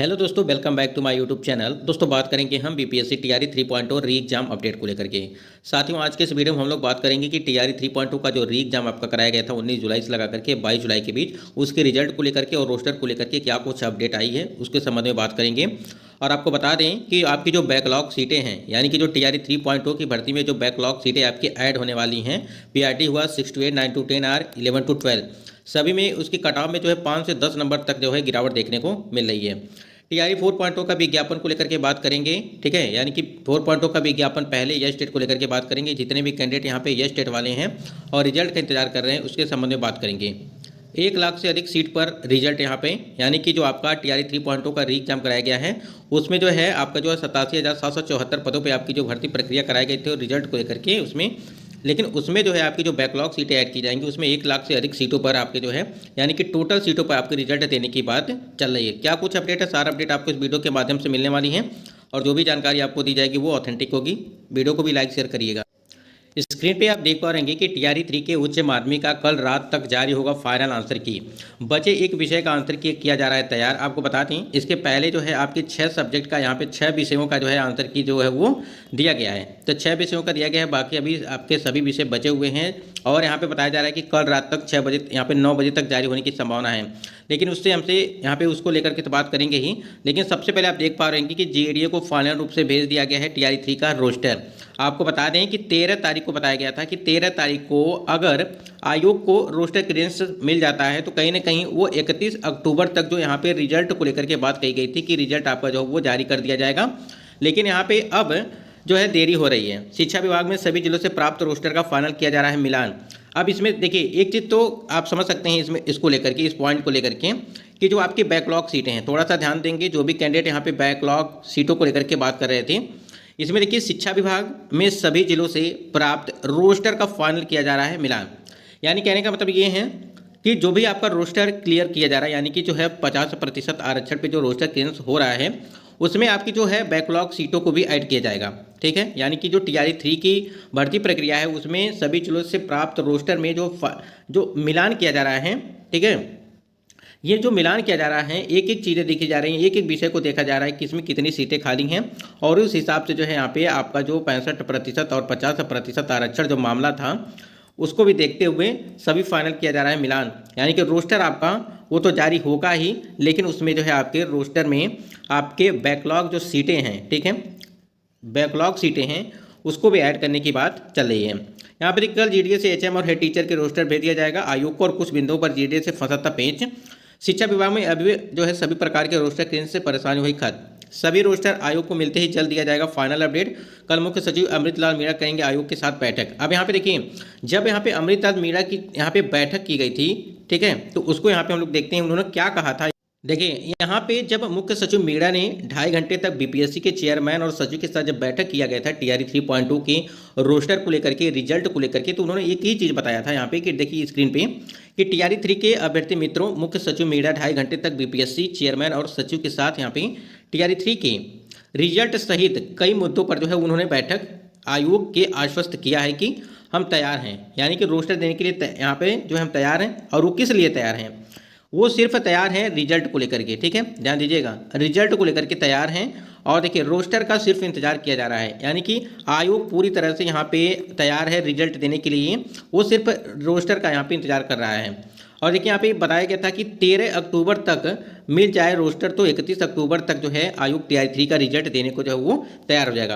Hello दोस्तों, welcome back to my YouTube channel. दोस्तों बात करेंगे हम बीपीएससी टीआरई 3.0 री एग्जाम अपडेट को लेकर के। साथियों आज के इस वीडियो में हम लोग बात करेंगे कि टीआरई 3.0 का जो री एग्जाम आपका कराया गया था 19 जुलाई से लगा करके 22 जुलाई के बीच, उसके रिजल्ट को लेकर के और रोस्टर को लेकर के क्या कुछ अपडेट आई है उसके संबंध में बात करेंगे। और आपको बता दें कि आपकी जो बैकलॉग सीटें हैं, यानी कि जो टीआरई 3.0 की भर्ती में जो बैकलॉग सीटें आपकी ऐड होने वाली हैं, पीआरटी हुआ 6 to 8, 9 to 10 और 11 to 12, सभी में उसकी कट ऑफ में जो है 5 से 10 नंबर तक जो है गिरावट देखने को मिल रही है। टीआरई 4.0 का विज्ञापन को लेकर के बात करेंगे, ठीक है, यानी कि 4.0 का विज्ञापन पहले यस स्टेट को लेकर के बात करेंगे। जितने भी कैंडिडेट यहाँ पे यस स्टेट वाले हैं और रिजल्ट का इंतजार कर रहे हैं उसके संबंध में बात करेंगे। 1 लाख से अधिक सीट पर रिजल्ट यहाँ पे, यानी कि जो आपका टीआरई 3.0 का री एग्जाम कराया गया है उसमें जो है आपका जो है 87,774 पदों पर आपकी जो भर्ती प्रक्रिया कराई गई थी और रिजल्ट को लेकर के उसमें, लेकिन उसमें जो है आपकी जो बैकलॉग सीटें ऐड की जाएंगी उसमें 1 लाख से अधिक सीटों पर आपके जो है, यानी कि टोटल सीटों पर आपके रिजल्ट देने की बात चल रही है। क्या कुछ अपडेट है, सारा अपडेट आपको इस वीडियो के माध्यम से मिलने वाली है और जो भी जानकारी आपको दी जाएगी वो ऑथेंटिक होगी। वीडियो को भी लाइक शेयर करिएगा। स्क्रीन पे आप देख पा रहे हैं कि टीआरई 3 के उच्च माध्यमिक का कल रात तक जारी होगा फाइनल आंसर की। बचे एक विषय का आंसर की किया जा रहा है तैयार। आपको बता दें इसके पहले जो है आपके 6 सब्जेक्ट का, यहाँ पे 6 विषयों का जो है आंसर की जो है वो दिया गया है। तो 6 विषयों का दिया गया है, बाकी अभी आपके सभी विषय बचे हुए हैं और यहाँ पे बताया जा रहा है कि कल रात तक 6 बजे, यहाँ पे 9 बजे तक जारी होने की संभावना है। लेकिन उससे हमसे यहाँ पे उसको लेकर के तो बात करेंगे ही, लेकिन सबसे पहले आप देख पा रहे हैं कि जेडीए को फाइनल रूप से भेज दिया गया है टीआरई 3 का रोस्टर। आपको बता दें कि 13 तारीख को बताया गया था कि 13 तारीख को अगर आयोग को रोस्टर क्लियरेंस मिल जाता है तो कहीं ना कहीं वो 31 अक्टूबर तक जो यहाँ पे रिजल्ट को लेकर के बात कही गई थी कि रिजल्ट आपका जो वो जारी कर दिया जाएगा। लेकिन यहाँ पे अब जो है देरी हो रही है। शिक्षा विभाग में सभी जिलों से प्राप्त रोस्टर का फाइनल किया जा रहा है मिलान। अब इसमें देखिए एक चीज़ तो आप समझ सकते हैं इसमें, इसको लेकर के, इस पॉइंट को लेकर के कि जो आपकी बैकलॉग सीटें हैं, थोड़ा सा ध्यान देंगे जो भी कैंडिडेट यहाँ पे बैकलॉग सीटों को लेकर के बात कर रहे थे। इसमें देखिए शिक्षा विभाग में सभी जिलों से प्राप्त रोस्टर का फाइनल किया जा रहा है मिलान। यानी कहने का मतलब ये है कि जो भी आपका रोस्टर क्लियर किया जा रहा है, यानी कि जो है 50% आरक्षण पे जो रोस्टर क्लियरेंस हो रहा है उसमें आपकी जो है बैकलॉग सीटों को भी ऐड किया जाएगा, ठीक है। यानी कि जो टीआरई 3 की भर्ती प्रक्रिया है उसमें सभी जिलों से प्राप्त रोस्टर में जो मिलान किया जा रहा है, ठीक है, ये जो मिलान किया जा रहा है, एक एक चीज़ें देखी जा रही हैं, एक एक विषय को देखा जा रहा है कि इसमें कितनी सीटें खाली हैं और उस हिसाब से जो है यहाँ पे आपका जो 65% और 50% आरक्षण जो मामला था उसको भी देखते हुए सभी फाइनल किया जा रहा है मिलान। यानी कि रोस्टर आपका वो तो जारी होगा ही, लेकिन उसमें जो है आपके रोस्टर में आपके बैकलॉग जो सीटें हैं, ठीक है, बैकलॉग सीटें हैं उसको भी ऐड करने की बात चल रही है। यहाँ पर कल जीडीए से एचएम और हेड टीचर के रोस्टर भेज दिया जाएगा आयोग को और कुछ बिंदुओं पर जीडीए से फंसा था पेच। शिक्षा विभाग में अभी जो है सभी प्रकार के रोस्टर क्लियरेंस से परेशानी हुई खत्म। सभी रोस्टर आयोग को मिलते ही जल्द दिया जाएगा फाइनल अपडेट। कल मुख्य सचिव अमृतलाल मीणा करेंगे आयोग के साथ बैठक। अब यहाँ पे देखिए, जब यहाँ पे अमृतलाल मीणा की यहाँ पे बैठक की गई थी, ठीक है, तो उसको यहाँ पे हम लोग देखते हैं उन्होंने क्या कहा था। देखिए यहाँ पे जब मुख्य सचिव मीणा ने 2.5 घंटे तक बीपीएससी के चेयरमैन और सचिव के साथ जब बैठक किया गया था टीआरई 3.2 के रोस्टर को लेकर के, रिजल्ट को लेकर के, तो उन्होंने एक ही चीज़ बताया था यहाँ पे कि देखिए स्क्रीन पे कि टीआरई 3 के अभ्यर्थी मित्रों, मुख्य सचिव मीणा 2.5 घंटे तक बीपीएससी चेयरमैन और सचिव के साथ यहाँ पे टीआरई 3 के रिजल्ट सहित कई मुद्दों पर जो है उन्होंने बैठक आयोग के आश्वस्त किया है कि हम तैयार हैं, यानी कि रोस्टर देने के लिए यहाँ पे जो हम तैयार हैं। और वो किस लिए तैयार हैं, वो सिर्फ तैयार हैं रिजल्ट को लेकर के, ठीक है, ध्यान दीजिएगा, रिजल्ट को लेकर के तैयार हैं। और देखिए रोस्टर का सिर्फ इंतजार किया जा रहा है, यानी कि आयोग पूरी तरह से यहाँ पे तैयार है रिजल्ट देने के लिए, वो सिर्फ रोस्टर का यहाँ पे इंतजार कर रहा है। और देखिए यहाँ पे बताया गया था कि 13 अक्टूबर तक मिल जाए रोस्टर तो 31 अक्टूबर तक जो है आयोग टीआरई 3 का रिजल्ट देने को जो है वो तैयार हो जाएगा।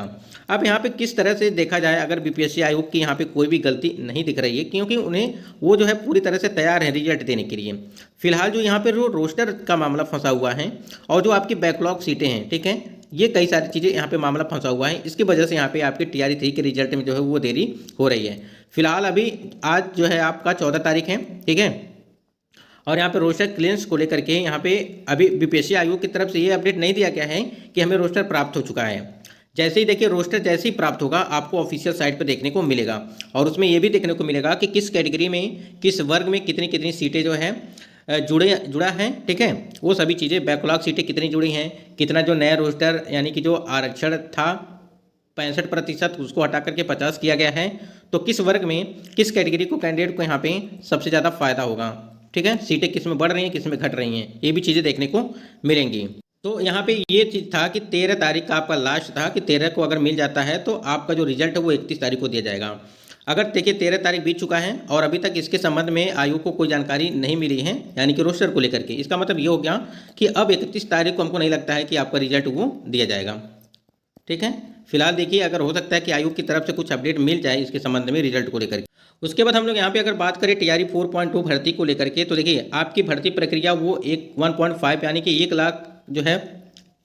अब यहाँ पे किस तरह से देखा जाए, अगर बीपीएससी आयोग की यहाँ पे कोई भी गलती नहीं दिख रही है, क्योंकि उन्हें वो जो है पूरी तरह से तैयार है रिजल्ट देने के लिए। फिलहाल जो यहाँ पे रोस्टर का मामला फंसा हुआ है और जो आपकी बैकलॉग सीटें हैं, ठीक है, ये कई सारी चीज़ें यहाँ पे मामला फंसा हुआ है, इसकी वजह से यहाँ पे आपके टीआरई 3 के रिजल्ट में जो है वो देरी हो रही है। फिलहाल अभी आज जो है आपका 14 तारीख है, ठीक है, और यहाँ पे रोस्टर क्लियरेंस को लेकर के यहाँ पे अभी बीपीएससी आयोग की तरफ से ये अपडेट नहीं दिया गया है कि हमें रोस्टर प्राप्त हो चुका है। जैसे ही देखिए रोस्टर जैसे ही प्राप्त होगा आपको ऑफिशियल साइट पर देखने को मिलेगा और उसमें ये भी देखने को मिलेगा कि किस कैटेगरी में, किस वर्ग में कितनी कितनी सीटें जो है जुड़ा है, ठीक है, वो सभी चीज़ें, बैकलॉग सीटें कितनी जुड़ी हैं, कितना जो नया रोस्टर यानी कि जो आरक्षण था 65% उसको हटा करके 50 किया गया है, तो किस वर्ग में किस कैटेगरी को कैंडिडेट को यहाँ पे सबसे ज़्यादा फायदा होगा, ठीक है, सीटें किस में बढ़ रही हैं किस में घट रही हैं, ये भी चीज़ें देखने को मिलेंगी। तो यहाँ पे ये चीज़ था कि 13 तारीख का आपका लास्ट था कि 13 को अगर मिल जाता है तो आपका जो रिजल्ट है वो 31 तारीख को दिया जाएगा। अगर देखिए 13 तारीख बीत चुका है और अभी तक इसके संबंध में आयोग को कोई जानकारी नहीं मिली है, यानी कि रोस्टर को लेकर के, इसका मतलब ये हो गया कि अब 31 तारीख को हमको नहीं लगता है कि आपका रिजल्ट वो दिया जाएगा। ठीक है, फिलहाल देखिए अगर हो सकता है कि आयोग की तरफ से कुछ अपडेट मिल जाए इसके संबंध में रिजल्ट को लेकर के। उसके बाद हम लोग यहाँ पे अगर बात करें टीआरई 4.2 भर्ती को लेकर के, तो देखिए आपकी भर्ती प्रक्रिया वो 1.5 यानी कि 1 लाख जो है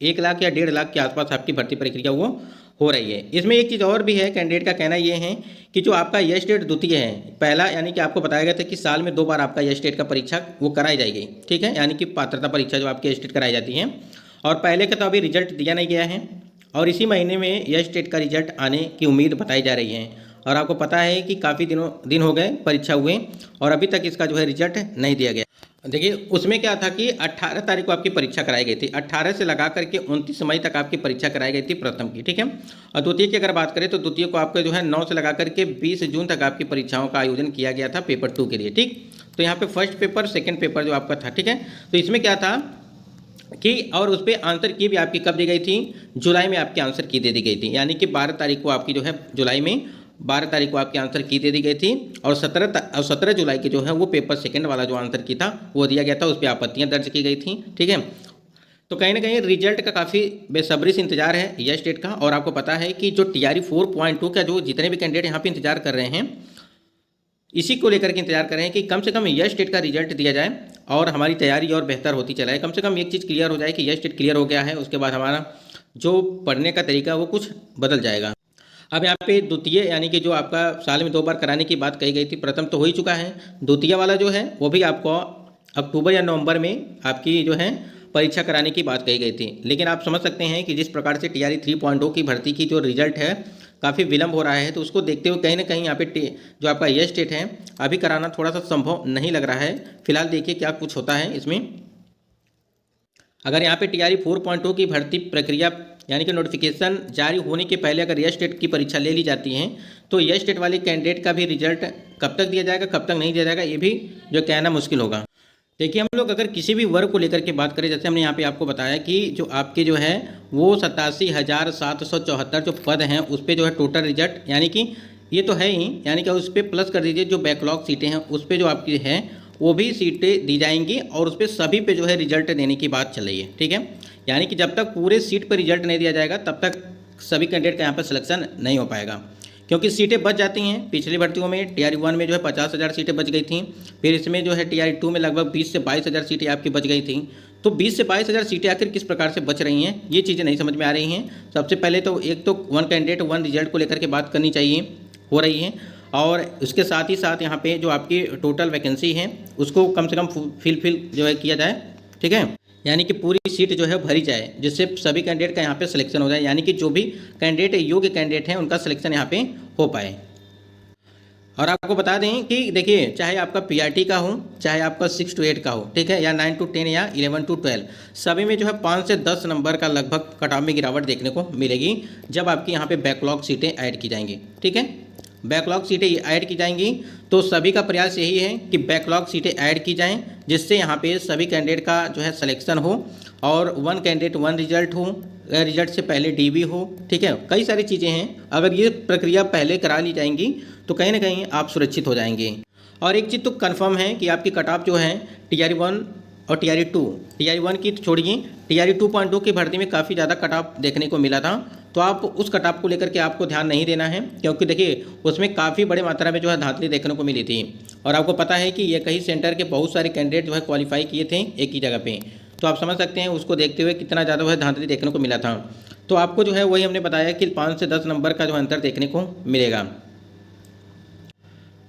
1 लाख या 1.5 लाख के आसपास आपकी भर्ती प्रक्रिया वो हो रही है। इसमें एक चीज़ और भी है, कैंडिडेट का कहना ये है कि जो आपका यश टेट द्वितीय है, पहला यानी कि आपको बताया गया था कि साल में 2 बार आपका यश टेट का परीक्षा वो कराई जाएगी। ठीक है, यानी कि पात्रता परीक्षा जो आपकी यश टेट कराई जाती है, और पहले का तो अभी रिजल्ट दिया नहीं गया है और इसी महीने में यश टेट का रिजल्ट आने की उम्मीद बताई जा रही है। और आपको पता है कि काफ़ी दिन हो गए परीक्षा हुए और अभी तक इसका जो है रिजल्ट नहीं दिया गया। देखिए उसमें क्या था कि 18 तारीख को आपकी परीक्षा कराई गई थी, 18 से लगा करके 29 मई तक आपकी परीक्षा कराई गई थी प्रथम की। ठीक है, और द्वितीय की अगर बात करें तो द्वितीय को आपका जो है 9 से लगा करके 20 जून तक आपकी परीक्षाओं का आयोजन किया गया था पेपर 2 के लिए। ठीक, तो यहाँ पे फर्स्ट पेपर सेकेंड पेपर जो आपका था, ठीक है, तो इसमें क्या था कि और उस पर आंसर की भी आपकी कब दी गई थी, जुलाई में आपकी आंसर की दे दी गई थी, यानी कि 12 तारीख को आपकी जो है जुलाई में 12 तारीख को आपकी आंसर की दे दी गई थी और 17 जुलाई के जो है वो पेपर सेकंड वाला जो आंसर की था वो दिया गया था, उस पर आपत्तियां दर्ज की गई थी। ठीक है, तो कहीं ना कहीं रिजल्ट का काफ़ी बेसब्री से इंतजार है यश टेट का। और आपको पता है कि जो टीआरई 4.2 का जो जितने भी कैंडिडेट यहाँ पे इंतजार कर रहे हैं, इसी को लेकर के इंतजार कर रहे हैं कि कम से कम यश टेट का रिजल्ट दिया जाए और हमारी तैयारी और बेहतर होती चला है। कम से कम एक चीज़ क्लियर हो जाए कि यश टेट क्लियर हो गया है, उसके बाद हमारा जो पढ़ने का तरीका वो कुछ बदल जाएगा। अब यहाँ पे द्वितीय यानी कि जो आपका साल में 2 बार कराने की बात कही गई थी, प्रथम तो हो ही चुका है, द्वितीय वाला जो है वो भी आपको अक्टूबर या नवंबर में आपकी जो है परीक्षा कराने की बात कही गई थी। लेकिन आप समझ सकते हैं कि जिस प्रकार से टीआरई 3.0 की भर्ती की जो रिजल्ट है काफ़ी विलम्ब हो रहा है, तो उसको देखते हुए कहीं ना कहीं यहाँ पे जो आपका यश टेट है अभी कराना थोड़ा सा संभव नहीं लग रहा है। फिलहाल देखिए क्या कुछ होता है इसमें। अगर यहाँ पे टीआरई 4.2 की भर्ती प्रक्रिया यानी कि नोटिफिकेशन जारी होने के पहले अगर यश टेट की परीक्षा ले ली जाती है तो यश टेट वाले कैंडिडेट का भी रिजल्ट कब तक दिया जाएगा, कब तक नहीं दिया जाएगा, ये भी जो कहना मुश्किल होगा। देखिए हम लोग अगर किसी भी वर्ग को लेकर के बात करें, जैसे हमने यहाँ पे आपको बताया कि जो आपके जो है वो 87,774 जो पद हैं उस पर जो है टोटल रिजल्ट यानी कि ये तो है ही, यानी कि उस पर प्लस कर दीजिए जो बैकलॉग सीटें हैं उस पर जो आपकी है वो भी सीटें दी जाएंगी और उस पर सभी पे जो है रिजल्ट देने की बात चल रही है। ठीक है, यानी कि जब तक पूरे सीट पर रिजल्ट नहीं दिया जाएगा तब तक सभी कैंडिडेट का यहाँ पर सिलेक्शन नहीं हो पाएगा, क्योंकि सीटें बच जाती हैं। पिछली भर्तियों में टीआरई 1 में जो है 50,000 सीटें बच गई थी, फिर इसमें जो है टीआरई 2 में लगभग 20 से 22,000 सीटें आपकी बच गई थी। तो 20 से 22,000 सीटें आखिर किस प्रकार से बच रही हैं, ये चीज़ें नहीं समझ में आ रही हैं। सबसे पहले तो एक तो 1 कैंडिडेट 1 रिजल्ट को लेकर के बात करनी चाहिए, हो रही है, और उसके साथ ही साथ यहाँ पे जो आपकी टोटल वैकेंसी है उसको कम से कम फिल जो है किया जाए। ठीक है, यानी कि पूरी सीट जो है भरी जाए जिससे सभी कैंडिडेट का यहाँ पे सिलेक्शन हो जाए, यानी कि जो भी कैंडिडेट योग्य कैंडिडेट हैं उनका सिलेक्शन यहाँ पे हो पाए। और आपको बता दें कि देखिए चाहे आपका पीआरटी का हो, चाहे आपका 6 to 8 का हो, ठीक है, या 9 to 10 या 11 to 12, सभी में जो है 5 से 10 नंबर का लगभग कट-ऑफ में गिरावट देखने को मिलेगी जब आपकी यहाँ पे बैकलॉग सीटें ऐड की जाएंगी। ठीक है, बैकलॉग सीटें ऐड की जाएंगी तो सभी का प्रयास यही है कि बैकलॉग सीटें ऐड की जाएं जिससे यहाँ पे सभी कैंडिडेट का जो है सिलेक्शन हो और 1 कैंडिडेट 1 रिजल्ट हो, रिजल्ट से पहले डीबी हो। ठीक है, कई सारी चीज़ें हैं, अगर ये प्रक्रिया पहले करा ली जाएंगी तो कहीं ना कहीं आप सुरक्षित हो जाएंगे। और एक चीज़ तो कन्फर्म है कि आपकी कट ऑफ जो है टीआरई 1 और टीआरई 2, टीआरई 1 की छोड़िए, टीआरई 2.2 की भर्ती में काफ़ी ज़्यादा कट ऑफ देखने को मिला था, तो आप उस कट ऑफ को लेकर के आपको ध्यान नहीं देना है, क्योंकि देखिए उसमें काफ़ी बड़ी मात्रा में जो है धांधली देखने को मिली थी। और आपको पता है कि ये कई सेंटर के बहुत सारे कैंडिडेट जो है क्वालिफाई किए थे एक ही जगह पे, तो आप समझ सकते हैं उसको देखते हुए कितना ज़्यादा जो है धांधली देखने को मिला था। तो आपको जो है वही हमने बताया कि 5 से 10 नंबर का जो अंतर देखने को मिलेगा।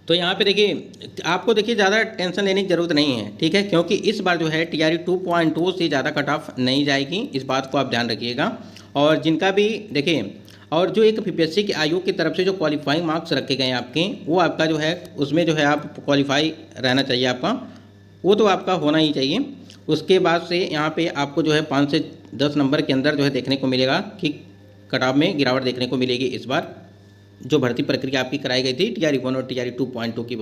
तो यहाँ पे देखिए आपको देखिए ज़्यादा टेंशन लेने की ज़रूरत नहीं है, ठीक है, क्योंकि इस बार जो है टीआरई 2.2 से ज़्यादा कट ऑफ नहीं जाएगी, इस बात को आप ध्यान रखिएगा। और जिनका भी देखिए, और जो एक पीपीएससी के आयोग की तरफ से जो क्वालिफाइंग मार्क्स रखे गए हैं आपके, वो आपका जो है उसमें जो है आप क्वालिफाई रहना चाहिए आपका, वो तो आपका होना ही चाहिए। उसके बाद से यहाँ पे आपको जो है 5 से 10 नंबर के अंदर जो है देखने को मिलेगा कि कट ऑफ में गिरावट देखने को मिलेगी इस बार जो भर्ती प्रक्रिया आपकी कराई गई थी टीआरई 1 और टीआरई 2.2 की।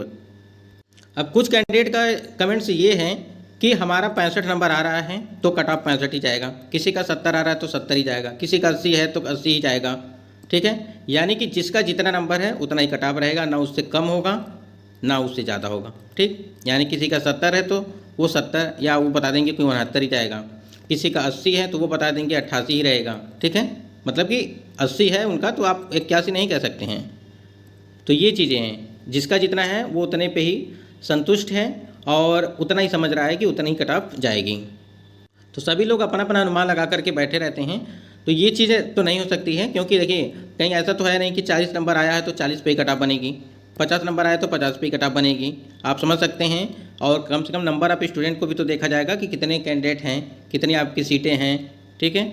अब कुछ कैंडिडेट का कमेंट्स ये हैं कि हमारा 65 नंबर आ रहा है तो कट ऑफ 65 ही जाएगा, किसी का 70 आ रहा है तो 70 ही जाएगा, किसी का 80 है तो 80 ही जाएगा। ठीक है, यानी कि जिसका जितना नंबर है उतना ही कट ऑफ रहेगा, ना उससे कम होगा ना उससे ज़्यादा होगा। ठीक, यानी किसी का 70 है तो वो 70 या वो बता देंगे कि 69 ही जाएगा, किसी का 80 है तो वो बता देंगे 88 ही रहेगा। ठीक है, मतलब कि 80 है उनका तो आप 81 नहीं कह सकते हैं। तो ये चीज़ें हैं, जिसका जितना है वो उतने पे ही संतुष्ट है और उतना ही समझ रहा है कि उतना ही कट ऑफ जाएगी। तो सभी लोग अपना अपना अनुमान लगा करके बैठे रहते हैं, तो ये चीज़ें तो नहीं हो सकती है, क्योंकि देखिए कहीं ऐसा तो है नहीं कि 40 नंबर आया है तो 40 पे ही कट ऑफ बनेगी, 50 नंबर आया तो 50 पे ही कट ऑफ बनेगी। आप समझ सकते हैं। और कम से कम नंबर ऑफ स्टूडेंट को भी तो देखा जाएगा कि कितने कैंडिडेट हैं, कितनी आपकी सीटें हैं। ठीक है,